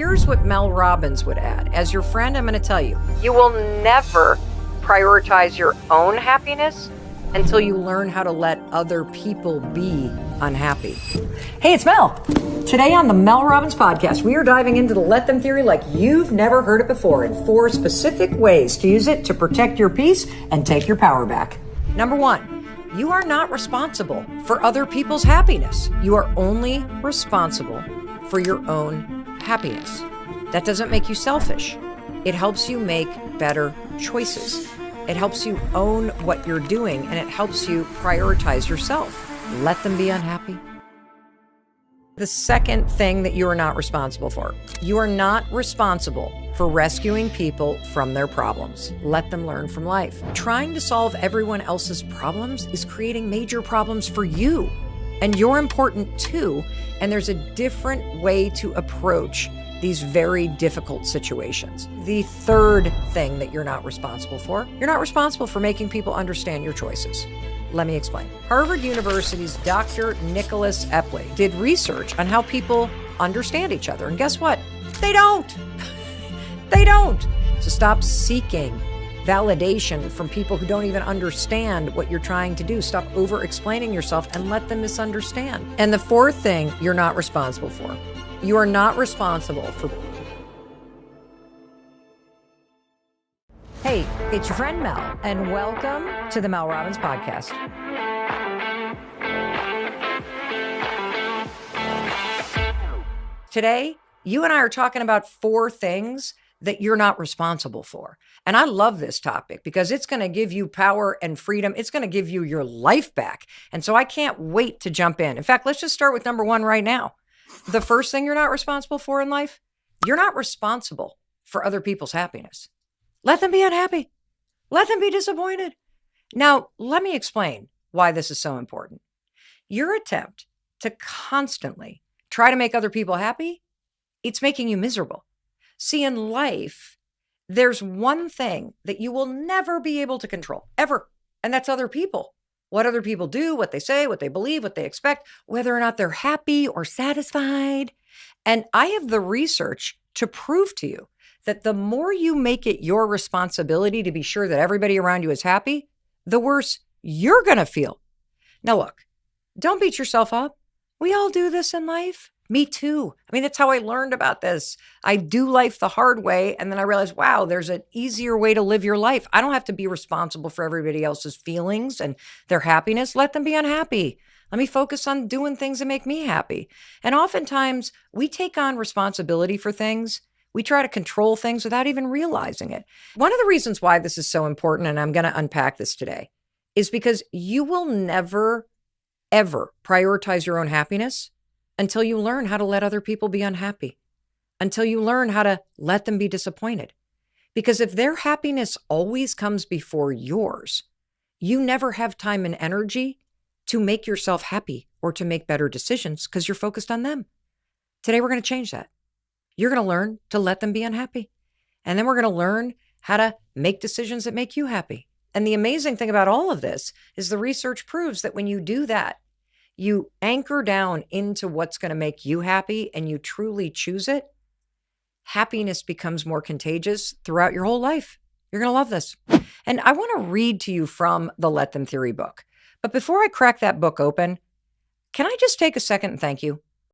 Here's what Mel Robbins would add. As your friend, I'm going to tell you, you will never prioritize your own happiness until you learn how to let other people be unhappy. Hey, it's Mel. Today on the Mel Robbins podcast, we are diving into the let them theory like you've never heard it before in 4 specific ways to use it to protect your peace and take your power back. Number 1, you are not responsible for other people's happiness. You are only responsible for your own happiness. That doesn't make you selfish. It helps you make better choices. It helps you own what you're doing, and it helps you prioritize yourself. Let them be unhappy. The second thing that you are not responsible for, you are not responsible for rescuing people from their problems. Let them learn from life. Trying to solve everyone else's problems is creating major problems for you. And you're important too, and there's a different way to approach these very difficult situations. The third thing that you're not responsible for, you're not responsible for making people understand your choices. Let me explain. Harvard University's Dr. Nicholas Epley did research on how people understand each other, and guess what? They don't. They don't. So stop seeking validation from people who don't even understand what you're trying to do. Stop over-explaining yourself and let them misunderstand. And the fourth thing you're not responsible for, you are not responsible for... Hey, it's your friend Mel, and welcome to the Mel Robbins podcast. Today, you and I are talking about 4 things that you're not responsible for. And I love this topic because it's going to give you power and freedom. It's going to give you your life back. And so I can't wait to jump in. In fact, let's just start with number 1 right now. The first thing you're not responsible for in life, you're not responsible for other people's happiness. Let them be unhappy. Let them be disappointed. Now, let me explain why this is so important. Your attempt to constantly try to make other people happy, it's making you miserable. See, in life, there's one thing that you will never be able to control, ever, and that's other people. What other people do, what they say, what they believe, what they expect, whether or not they're happy or satisfied. And I have the research to prove to you that the more you make it your responsibility to be sure that everybody around you is happy, the worse you're going to feel. Now, look, don't beat yourself up. We all do this in life. Me too. I mean, that's how I learned about this. I do life the hard way. And then I realized, wow, there's an easier way to live your life. I don't have to be responsible for everybody else's feelings and their happiness. Let them be unhappy. Let me focus on doing things that make me happy. And oftentimes we take on responsibility for things. We try to control things without even realizing it. One of the reasons why this is so important, and I'm going to unpack this today, is because you will never, ever prioritize your own happiness until you learn how to let other people be unhappy, until you learn how to let them be disappointed. Because if their happiness always comes before yours, you never have time and energy to make yourself happy or to make better decisions because you're focused on them. Today, we're going to change that. You're going to learn to let them be unhappy. And then we're going to learn how to make decisions that make you happy. And the amazing thing about all of this is the research proves that when you do that, you anchor down into what's going to make you happy and you truly choose it, happiness becomes more contagious throughout your whole life. You're going to love this. And I want to read to you from the Let Them Theory book. But before I crack that book open, can I just take a second and thank you?